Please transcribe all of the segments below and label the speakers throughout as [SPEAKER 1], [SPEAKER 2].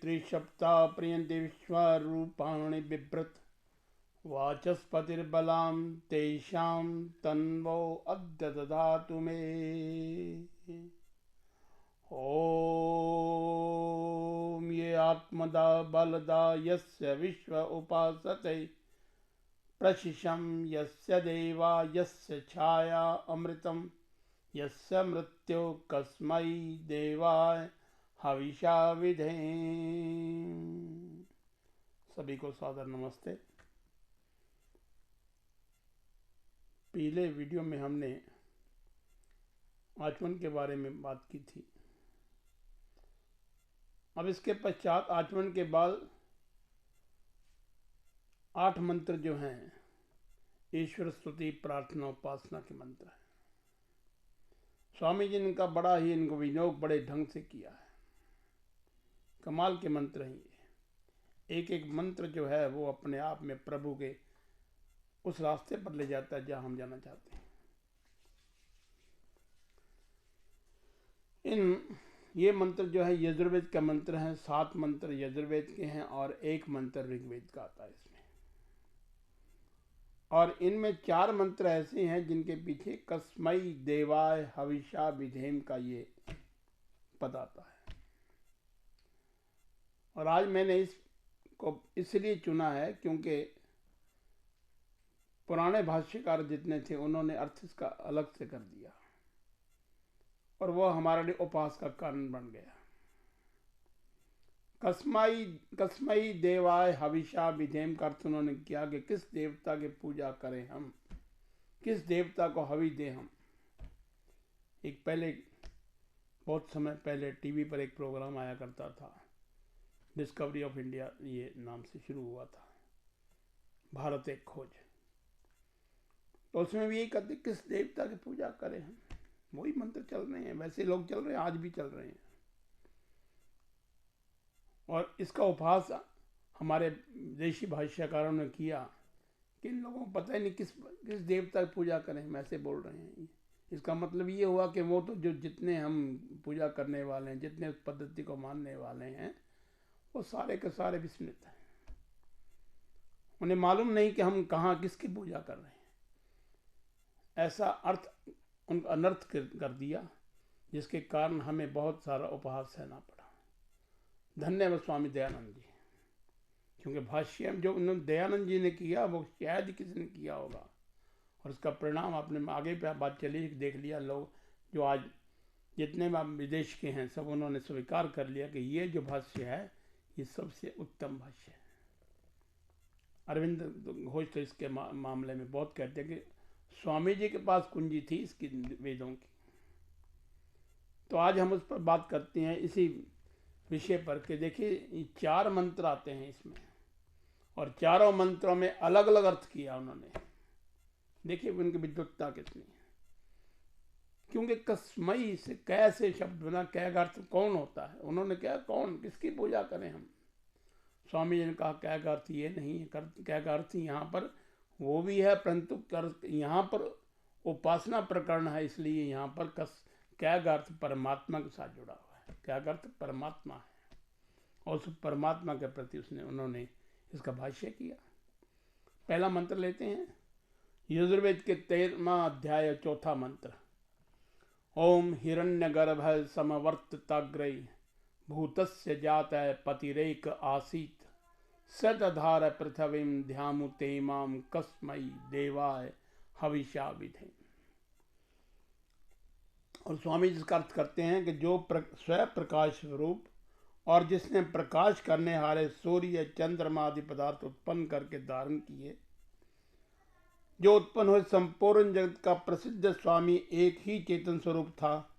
[SPEAKER 1] त्रिसप्ता प्रियन्ति विश्वरूपाणि बिभ्रत् वाचस्पतिर्बलां तेषां तन्वो अद्य ददातु मे। ॐ ये आत्मदा बलदा यस्य विश्व उपासते प्रशिशं यस्य देवा यस्य छाया अमृतं यस्य मृत्यु कस्मै देवाय हविषा विधेम। सभी को सादर नमस्ते। पहले वीडियो में हमने आचमन के बारे में बात की थी। अब इसके पश्चात आचमन के बाद 8 मंत्र जो हैं ईश्वर स्तुति प्रार्थना उपासना के मंत्र हैं। स्वामी जी ने इनका बड़ा ही इनको विनियोग बड़े ढंग से किया है। कमाल के मंत्र हैं ये। एक एक मंत्र जो है वो अपने आप में प्रभु के उस रास्ते पर ले जाता है जहां हम जाना चाहते हैं। ये मंत्र जो है यजुर्वेद का मंत्र है। 7 मंत्र यजुर्वेद के हैं और 1 मंत्र ऋग्वेद का आता है इसमें। और इनमें 4 मंत्र ऐसे हैं जिनके पीछे कस्मई देवाय हविषा विधेम का ये पद आता है। और आज मैंने इसको इसलिए चुना है क्योंकि पुराने भाष्यकार जितने थे उन्होंने अर्थ इसका अलग से कर दिया और वह हमारे लिए उपास का कारण बन गया। कस्मई देवाय हविषा विधेम का अर्थ उन्होंने किया कि किस देवता की पूजा करें हम, किस देवता को हवि दें हम। एक पहले बहुत समय पहले टीवी पर एक प्रोग्राम आया करता था, डिस्कवरी ऑफ इंडिया ये नाम से शुरू हुआ था, भारत एक खोज। तो उसमें भी यही कहते किस देवता की पूजा करें हम। वही मंत्र चल रहे हैं, वैसे लोग चल रहे हैं, आज भी चल रहे हैं। और इसका उपहास हमारे देशी भाष्यकारों ने किया कि इन लोगों को पता ही नहीं किस देवता की पूजा करें, हम ऐसे बोल रहे हैं। इसका मतलब ये हुआ कि वो तो जो जितने हम पूजा करने वाले हैं, जितने उस पद्धति को मानने वाले हैं, वो सारे के सारे विस्मृत हैं। उन्हें मालूम नहीं कि हम कहाँ किसकी पूजा कर रहे हैं। ऐसा अर्थ उनका अनर्थ कर दिया, जिसके कारण हमें बहुत सारा उपहास सहना पड़ा। धन्यवाद स्वामी दयानंद जी, क्योंकि भाष्य जो उन्होंने दयानंद जी ने किया वो शायद किसी ने किया होगा और उसका परिणाम आपने आगे पे बात चली देख लिया। लोग जो आज जितने विदेश के हैं सब उन्होंने स्वीकार कर लिया कि ये जो भाष्य है ये सबसे उत्तम भाष्य है। अरविंद घोष तो इसके मामले में बहुत कहते हैं कि स्वामी जी के पास कुंजी थी इसकी वेदों की। तो आज हम उस पर बात करते हैं इसी विषय पर कि देखिए 4 मंत्र आते हैं इसमें और चारों मंत्रों में अलग अलग अर्थ किया उन्होंने। देखिए उनकी विद्वत्ता कितनी है। क्योंकि कस्मई से कैसे शब्द बना, कै का अर्थ कौन होता है। उन्होंने क्या कौन किसकी पूजा करें हम। स्वामी जी ने कहा कै का अर्थ ये नहीं है, कै का अर्थ यहाँ पर वो भी है, परंतु यहाँ पर उपासना प्रकरण है, इसलिए यहाँ पर कै का अर्थ परमात्मा के साथ जुड़ा हुआ है। कै का अर्थ परमात्मा है और उस परमात्मा के प्रति उन्होंने इसका भाष्य किया। पहला मंत्र लेते हैं यजुर्वेद के 13वां अध्याय 4था मंत्र। ओम हिरण्यगर्भ समवर्तताग्रೈ भूतस्य जातः पतिरेक आसीत् सदधार पृथ्वीं ध्यामुते माम कस्मै देवाय हविषा विधे। और स्वामी जी इसका अर्थ करते हैं कि जो स्वयं प्रकाश स्वरूप और जिसने प्रकाश करने हारे सूर्य चंद्रमा आदि पदार्थ उत्पन्न करके धारण किए, जो उत्पन्न हुए संपूर्ण जगत का प्रसिद्ध स्वामी एक ही चेतन स्वरूप था,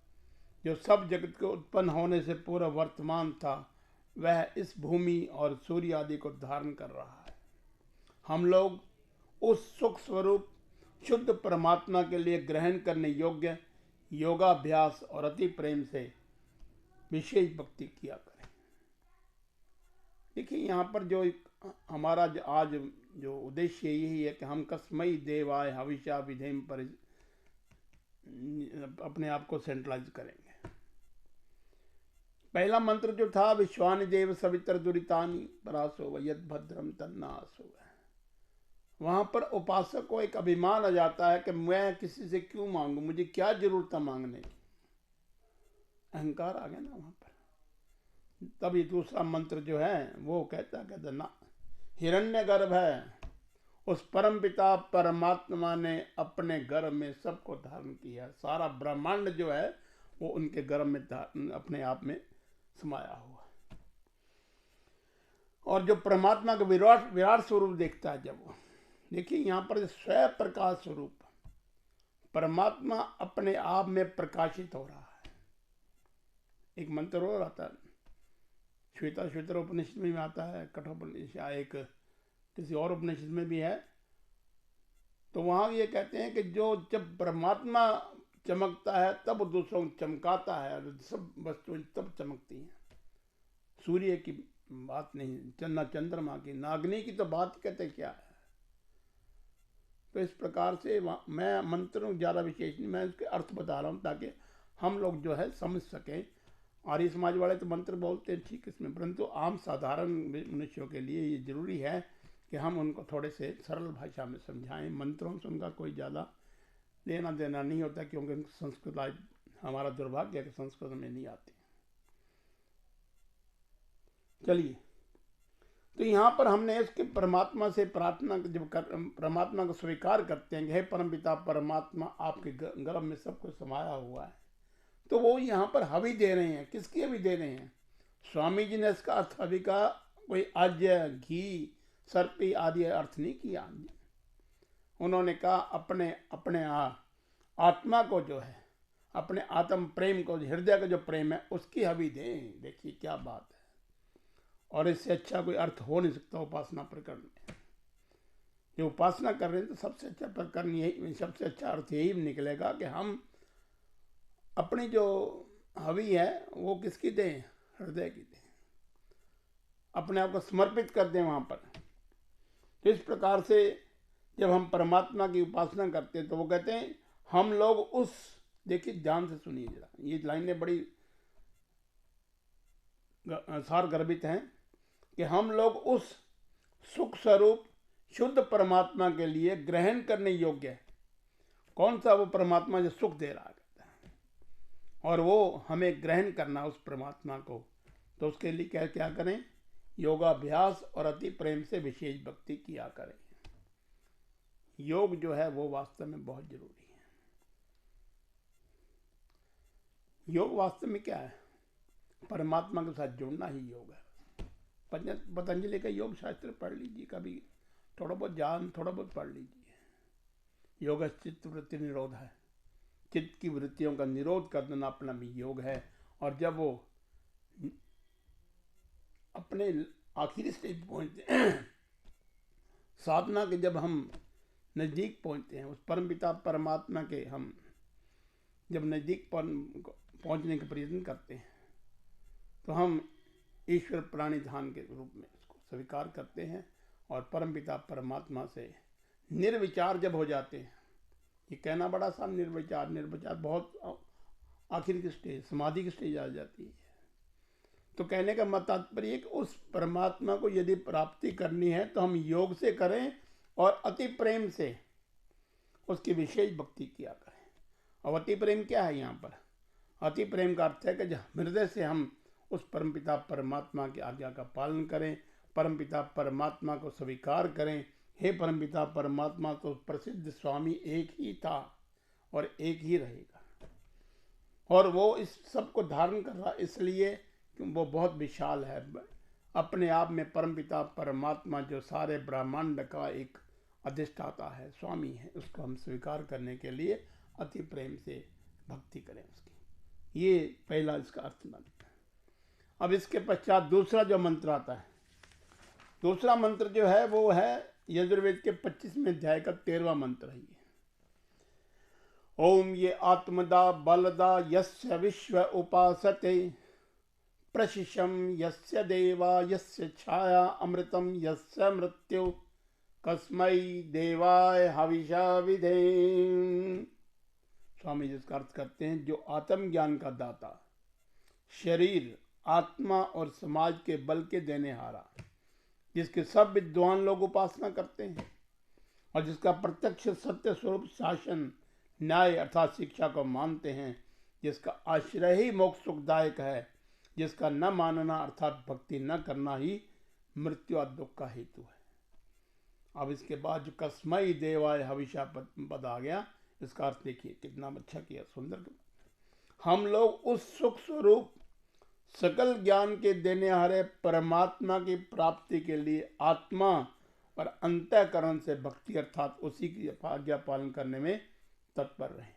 [SPEAKER 1] जो सब जगत के उत्पन्न होने से पूर्व वर्तमान था, वह इस भूमि और सूर्य आदि को धारण कर रहा है। हम लोग उस सुख स्वरूप शुद्ध परमात्मा के लिए ग्रहण करने योग्य योगाभ्यास और अति प्रेम से विशेष भक्ति किया करें। देखिए यहाँ पर जो हमारा आज जो उद्देश्य यही है कि हम कस्मई देवाय हविषा विधेम पर अपने आप को सेंट्रलाइज करेंगे। पहला मंत्र जो था विश्वानि देव सवितर दुरितानि परासो वयद भद्रम तन्नासो, वहां पर उपासक को एक अभिमान आ जाता है कि मैं किसी से क्यों मांगू, मुझे क्या जरूरत है मांगने की, अहंकार आ गया ना वहां पर। तब ये दूसरा मंत्र जो है वो कहता ना, हिरण्यगर्भ है, उस परम पिता परमात्मा ने अपने गर्भ में सबको धारण किया, सारा ब्रह्मांड जो है वो उनके गर्भ में अपने आप में समाया हुआ। और जो परमात्मा का विराट विराट स्वरूप देखता है, जब वो देखिए यहाँ पर स्वयं प्रकाश स्वरूप परमात्मा अपने आप में प्रकाशित हो रहा है। एक मंत्र और आता है, श्वेता उपनिषद में आता है, कठोपनिषद या एक किसी और उपनिषद में भी है। तो वहां ये कहते हैं कि जो जब परमात्मा चमकता है तब दूसरों को चमकाता है, और सब वस्तुएं तब चमकती हैं। सूर्य की बात नहीं, न चंद्रमा की, नागनी की तो बात कहते क्या है। तो इस प्रकार से मैं मंत्रों ज़्यादा विशेष नहीं, मैं उसके अर्थ बता रहा हूँ ताकि हम लोग जो है समझ सकें। आर्य समाज वाले तो मंत्र बोलते हैं ठीक इसमें, परंतु आम साधारण मनुष्यों के लिए ये जरूरी है कि हम उनको थोड़े से सरल भाषा में समझाएं। मंत्रों से उनका कोई ज़्यादा लेना देना नहीं होता, क्योंकि संस्कृत आज हमारा दुर्भाग्य है कि संस्कृत में नहीं आती। चलिए, तो यहाँ पर हमने इसके परमात्मा से प्रार्थना, जब परमात्मा को स्वीकार करते हैं कि हे परमपिता परमात्मा आपके गर्भ में सब कुछ समाया हुआ है, तो वो यहाँ पर हवि दे रहे हैं। किसकी हवि दे रहे हैं? स्वामी जी ने इसका अर्थ हवि का कोई आज्य घी सर्पी आदि अर्थ नहीं किया। उन्होंने कहा अपने आत्मा को जो है, अपने आत्म प्रेम को, हृदय का जो प्रेम है उसकी हवि दें। देखिए क्या बात है, और इससे अच्छा कोई अर्थ हो नहीं सकता उपासना प्रकरण में। जो उपासना कर रहे हैं तो सबसे अच्छा प्रकरण यही, सबसे अच्छा अर्थ यही निकलेगा कि हम अपनी जो हवि है वो किसकी दें? हृदय की दें, अपने आप को समर्पित कर दें वहाँ पर। तो इस प्रकार से जब हम परमात्मा की उपासना करते हैं तो वो कहते हैं हम लोग उस, देखिए ध्यान से सुनिए जरा, ये लाइनें बड़ी सार गर्भित हैं कि हम लोग उस सुख स्वरूप शुद्ध परमात्मा के लिए ग्रहण करने योग्य है। कौन सा? वो परमात्मा जो सुख दे रहा करता है, और वो हमें ग्रहण करना उस परमात्मा को। तो उसके लिए क्या करें? योगाभ्यास और अति प्रेम से विशेष भक्ति किया करें। योग जो है वो वास्तव में बहुत जरूरी है। योग वास्तव में क्या है? परमात्मा के साथ जुड़ना ही योग है। पतंजलि का योग शास्त्र पढ़ लीजिए, कभी थोड़ा बहुत पढ़ लीजिए। योग चित्त वृत्ति निरोध है, चित्त की वृत्तियों का निरोध कर देना अपना भी योग है। और जब वो अपने आखिरी स्टेज पहुंचते हैं साधना के, जब हम नज़दीक पहुंचते हैं उस परमपिता परमात्मा के, हम जब नज़दीक पहुंचने का प्रयत्न करते हैं तो हम ईश्वर प्राणी ध्यान के रूप में इसको स्वीकार करते हैं, और परमपिता परमात्मा से निर्विचार जब हो जाते हैं, ये कहना बड़ा सा निर्विचार बहुत आखिर की स्टेज, समाधि की स्टेज आ जाती है। तो कहने का मत तात्पर्य कि उस परमात्मा को यदि प्राप्ति करनी है तो हम योग से करें और अति प्रेम से उसकी विशेष भक्ति किया करें। और अति प्रेम क्या है यहाँ पर? अति प्रेम का अर्थ है कि हृदय से हम उस परमपिता परमात्मा की आज्ञा का पालन करें, परमपिता परमात्मा को स्वीकार करें। हे परमपिता परमात्मा तो प्रसिद्ध स्वामी एक ही था और एक ही रहेगा, और वो इस सब को धारण कर रहा इसलिए कि वो बहुत विशाल है। अपने आप में परमपिता परमात्मा जो सारे ब्रह्मांड का एक अधिष्ठाता है, स्वामी है, उसको हम स्वीकार करने के लिए अति प्रेम से भक्ति करें उसकी। ये पहला इसका अर्थ बनता है। अब इसके पश्चात दूसरा जो मंत्र आता है, दूसरा मंत्र जो है वो है यजुर्वेद के 25वें अध्याय का 13वां मंत्र है। ओम ये आत्मदा बलदा यस्य विश्व उपासते प्रशिशम यस्य देवा यस्य छाया अमृतम यस्य मृत्यु कस्मै देवाय हविषा विधे। स्वामी जी इसका अर्थ करते हैं जो आत्म ज्ञान का दाता, शरीर आत्मा और समाज के बल के देने हारा, जिसके सब विद्वान लोग उपासना करते हैं और जिसका प्रत्यक्ष सत्य स्वरूप शासन न्याय अर्थात शिक्षा को मानते हैं, जिसका आश्रय ही मोक्ष सुखदायक है, जिसका न मानना अर्थात भक्ति न करना ही मृत्यु और दुख का हेतु है। अब इसके बाद जो कस्मई देवाय हविषा पद आ गया, इसका अर्थ देखिए कितना अच्छा किया, सुंदर। हम लोग उस सुख स्वरूप सकल ज्ञान के देने हारे परमात्मा की प्राप्ति के लिए आत्मा और अंतःकरण से भक्ति अर्थात उसी की आज्ञा पालन करने में तत्पर रहे हैं।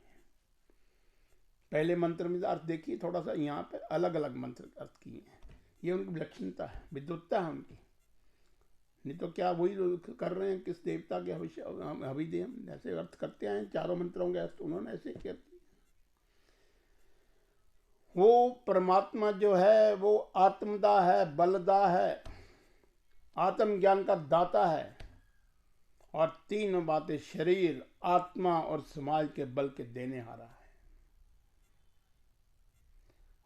[SPEAKER 1] पहले मंत्र में अर्थ देखिए, थोड़ा सा यहाँ पे अलग अलग मंत्र अर्थ किए हैं। ये उनकी विलक्षणता है, विद्वत्ता है उनकी। नहीं तो क्या वही कर रहे हैं, किस देवता के हवि दे, हम ऐसे अर्थ करते हैं चारों मंत्रों के अर्थ उन्होंने ऐसे किया। वो परमात्मा जो है वो आत्मदा है, बलदा है, आत्मज्ञान का दाता है, और तीन बातें शरीर, आत्मा और समाज के बल के देने हारा है।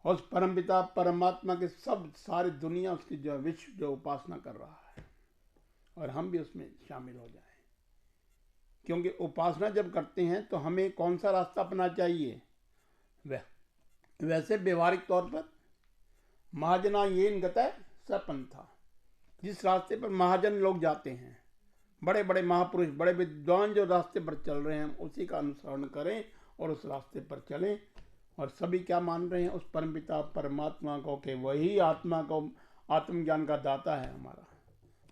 [SPEAKER 1] उस परमपिता परमात्मा के सब सारी दुनिया उसकी जो विश्व जो उपासना कर रहा है, और हम भी उसमें शामिल हो जाएं। क्योंकि उपासना जब करते हैं तो हमें कौन सा रास्ता अपना चाहिए? वैसे व्यवहारिक तौर पर महाजना येन गतः स पंथा, जिस रास्ते पर महाजन लोग जाते हैं, बड़े बड़े महापुरुष, बड़े विद्वान जो रास्ते पर चल रहे हैं, उसी का अनुसरण करें और उस रास्ते पर चलें। और सभी क्या मान रहे हैं? उस परमपिता परमात्मा को कि वही आत्मा को आत्मज्ञान का दाता है, हमारा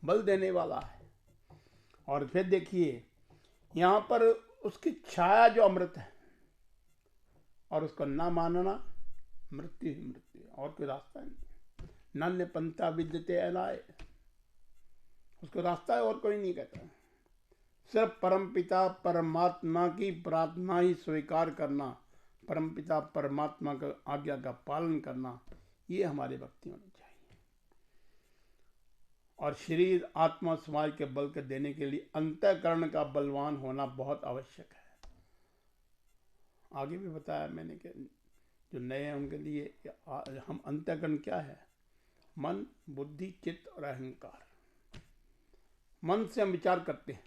[SPEAKER 1] बल देने वाला है। और फिर देखिए यहाँ पर उसकी छाया जो अमृत है, और उसको ना मानना मृत्यु ही मृत्यु है, और कोई रास्ता नहीं। नान्य पंथा विद्यते अलाय, उसको रास्ता है और कोई नहीं कहता। सिर्फ परमपिता परमात्मा की प्रार्थना ही स्वीकार करना, परमपिता परमात्मा का आज्ञा का पालन करना, ये हमारी भक्ति होनी चाहिए। और शरीर, आत्मा, समाज के बल के देने के लिए अंतःकरण का बलवान होना बहुत आवश्यक है। आगे भी बताया मैंने कि जो नए हैं उनके लिए हम अंतःकरण क्या है? मन, बुद्धि, चित्त और अहंकार। मन से हम विचार करते हैं,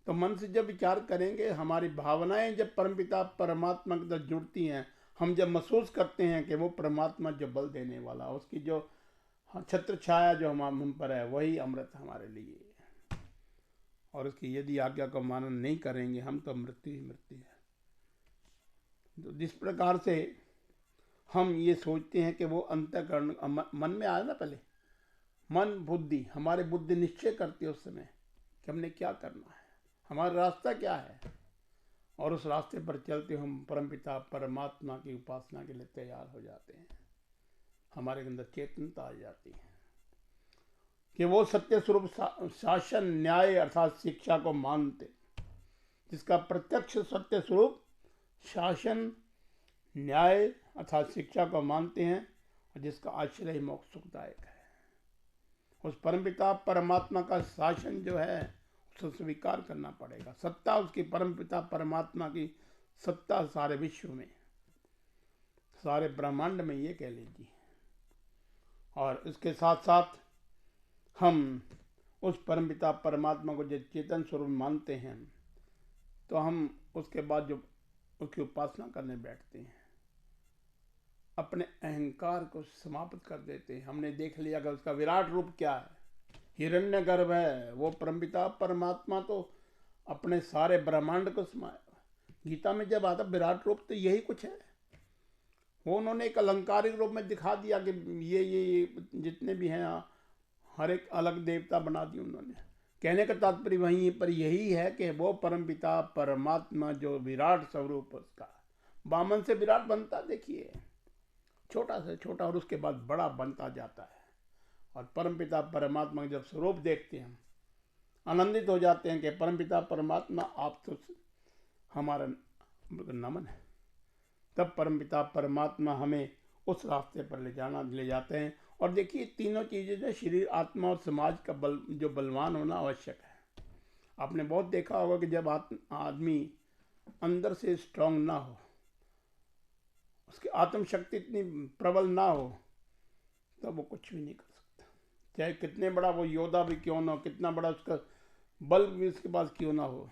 [SPEAKER 1] तो मन से जब विचार करेंगे, हमारी भावनाएं जब परमपिता परमात्मा की तरफ जुड़ती हैं, हम जब महसूस करते हैं कि वो परमात्मा जो बल देने वाला, उसकी जो छत्र छाया जो हम पर है, वही अमृत हमारे लिए। और उसकी यदि आज्ञा को मानन नहीं करेंगे हम, तो मृत्यु ही मृत्यु है। तो जिस प्रकार से हम ये सोचते हैं कि वो अंतःकरण मन में आया ना, पहले मन बुद्धि, हमारे बुद्धि निश्चय करती है उस समय कि हमने क्या करना है, हमारा रास्ता क्या है, और उस रास्ते पर चलते हम परमपिता परमात्मा की उपासना के लिए तैयार हो जाते हैं। हमारे अंदर चेतनता आ जाती है कि वो सत्य स्वरूप शासन न्याय अर्थात शिक्षा को मानते, जिसका प्रत्यक्ष सत्य स्वरूप शासन न्याय अर्थात शिक्षा को मानते हैं, और जिसका आश्रय मोक्ष सुखदायक है। उस परमपिता परमात्मा का शासन जो है उसे स्वीकार करना पड़ेगा। सत्ता उसकी परमपिता परमात्मा की सत्ता सारे विश्व में, सारे ब्रह्मांड में, ये कह लीजिए। और इसके साथ साथ हम उस परमपिता परमात्मा को जब चेतन स्वरूप मानते हैं, तो हम उसके बाद जो उसकी उपासना करने बैठते हैं, अपने अहंकार को समाप्त कर देते हैं। हमने देख लिया कि उसका विराट रूप क्या है, हिरण्यगर्भ है। वो परमपिता परमात्मा तो अपने सारे ब्रह्मांड को समाया। गीता में जब आता विराट रूप, तो यही कुछ है। वो उन्होंने एक अलंकारिक रूप में दिखा दिया कि ये जितने भी हैं, हर एक अलग देवता बना दी उन्होंने। कहने का तात्पर्य वहीं पर यही है कि वो परमपिता परमात्मा जो विराट स्वरूप उसका, वामन से विराट बनता, देखिए छोटा से छोटा, और उसके बाद बड़ा बनता जाता है। और परमपिता परमात्मा जब स्वरूप देखते हैं, आनंदित हो जाते हैं कि परमपिता परमात्मा आप तो हमारा नमन है। तब परमपिता परमात्मा हमें उस रास्ते पर ले जाते हैं। और देखिए तीनों चीज़ें जो शरीर, आत्मा और समाज का बल जो बलवान होना आवश्यक है। आपने बहुत देखा होगा कि जब आदमी अंदर से स्ट्रांग ना हो, उसकी आत्म शक्ति इतनी प्रबल ना हो तो वो कुछ भी नहीं कर सकता। चाहे कितने बड़ा वो योद्धा भी क्यों ना हो, कितना बड़ा उसका बल भी उसके पास क्यों ना हो,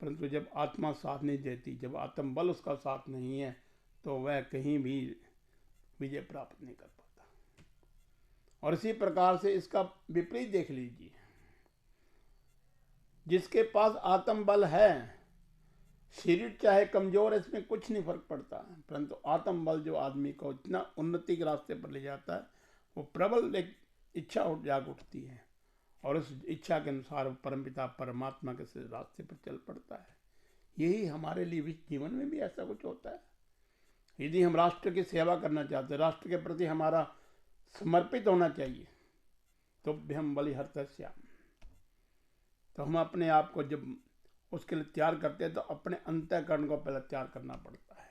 [SPEAKER 1] परंतु जब आत्मा साथ नहीं देती, जब आत्म बल उसका साथ नहीं है, तो वह कहीं भी विजय प्राप्त नहीं कर पाता। और इसी प्रकार से इसका विपरीत देख लीजिए, जिसके पास आत्म बल है, शरीर चाहे कमजोर है, इसमें कुछ नहीं फर्क पड़ता, परंतु आत्म बल जो आदमी को इतना उन्नति के रास्ते पर ले जाता है, वो प्रबल एक इच्छा जाग उठती है और उस इच्छा के अनुसार परमपिता परमात्मा के रास्ते पर चल पड़ता है। यही हमारे लिए भी जीवन में भी ऐसा कुछ होता है। यदि हम राष्ट्र की सेवा करना चाहते हैं, राष्ट्र के प्रति हमारा समर्पित होना चाहिए, तो भी हम बलिहर्तस्याम, तो हम अपने आप को जब उसके लिए त्याग करते हैं तो अपने अंतःकरण को पहले त्याग करना पड़ता है,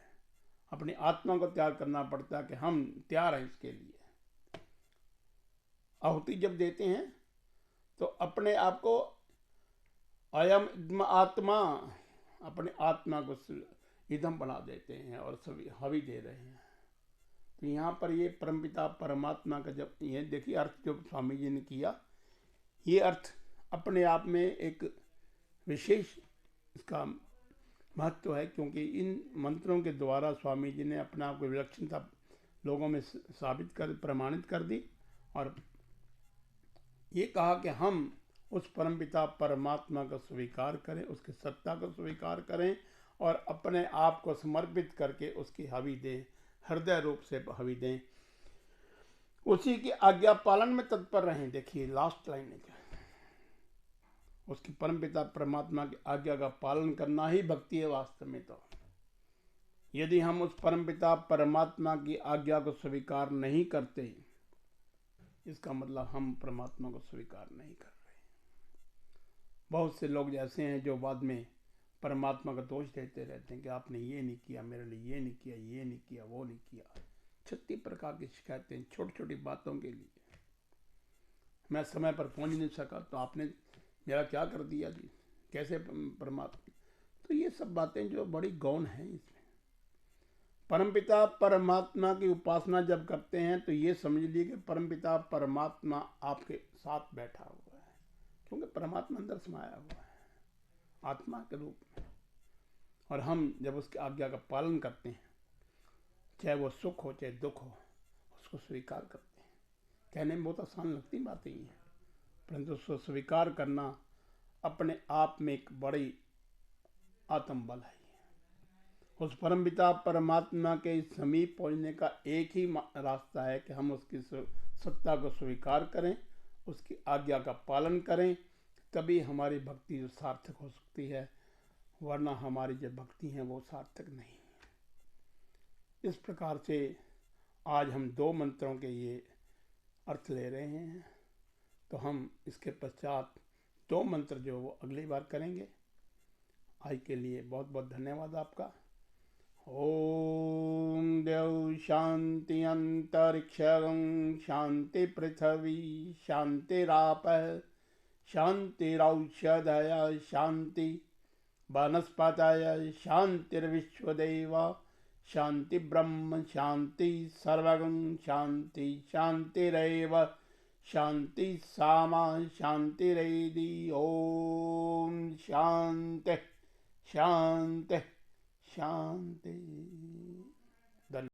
[SPEAKER 1] अपनी आत्मा को त्याग करना पड़ता है कि हम तैयार हैं इसके लिए। आहुति जब देते हैं तो अपने आप को अयम आत्मा, अपने आत्मा को ईंधन बना देते हैं और सभी हवि दे रहे हैं। तो यहाँ पर ये परमपिता परमात्मा का जब ये देखिए अर्थ जो स्वामी जी ने किया, ये अर्थ अपने आप में एक विशेष इसका महत्व है, क्योंकि इन मंत्रों के द्वारा स्वामी जी ने अपने आप को विलक्षणता लोगों में साबित कर प्रमाणित कर दी और ये कहा कि हम उस परमपिता परमात्मा को स्वीकार करें, उसकी सत्ता को स्वीकार करें और अपने आप को समर्पित करके उसकी हवि दें, हृदय रूप से हवि दें, उसी की आज्ञा पालन में तत्पर रहें। देखिए लास्ट लाइन है, उसकी परमपिता परमात्मा की आज्ञा का पालन करना ही भक्ति है वास्तव में। तो यदि हम उस परमपिता परमात्मा की आज्ञा को स्वीकार नहीं करते, इसका मतलब हम परमात्मा को स्वीकार नहीं कर रहे। बहुत से लोग जैसे हैं जो बाद में परमात्मा का दोष देते रहते हैं कि आपने ये नहीं किया मेरे लिए, ये नहीं किया, ये नहीं किया, वो नहीं किया। 36 प्रकार की शिकायतें छोटी छोटी बातों के लिए। मैं समय पर पहुंच नहीं सका तो आपने मेरा क्या कर दिया जी, कैसे परमात्मा। तो ये सब बातें जो बड़ी गौण हैं, इसमें परमपिता परमात्मा की उपासना जब करते हैं तो ये समझ लीजिए कि परमपिता परमात्मा आपके साथ बैठा हुआ है, क्योंकि परमात्मा अंदर समाया हुआ है आत्मा के रूप में। और हम जब उसकी आज्ञा का पालन करते हैं, चाहे वो सुख हो चाहे दुख हो, उसको स्वीकार करते हैं। कहने में बहुत आसान लगती बातें ही हैं, परंतु उसको स्वीकार करना अपने आप में एक बड़ी आत्मबल है। उस परमपिता परमात्मा के समीप पहुंचने का एक ही रास्ता है कि हम उसकी सत्ता को स्वीकार करें, उसकी आज्ञा का पालन करें, तभी हमारी भक्ति जो सार्थक हो सकती है, वरना हमारी जो भक्ति है वो सार्थक नहीं है। इस प्रकार से आज हम 2 मंत्रों के ये अर्थ ले रहे हैं, तो हम इसके पश्चात 2 मंत्र जो वो अगली बार करेंगे। आज के लिए बहुत बहुत धन्यवाद आपका। ओम देव शांति अंतरिक्षं शांति पृथ्वी शांतिराप शांतिरौषधय शांति वनस्पतय शांतिर्विश्वदेव शांति ब्रह्म शांति सर्वगं शांति शांतिरेव शांति सामा शांतिरेधि। ओम शांति शांति शांति।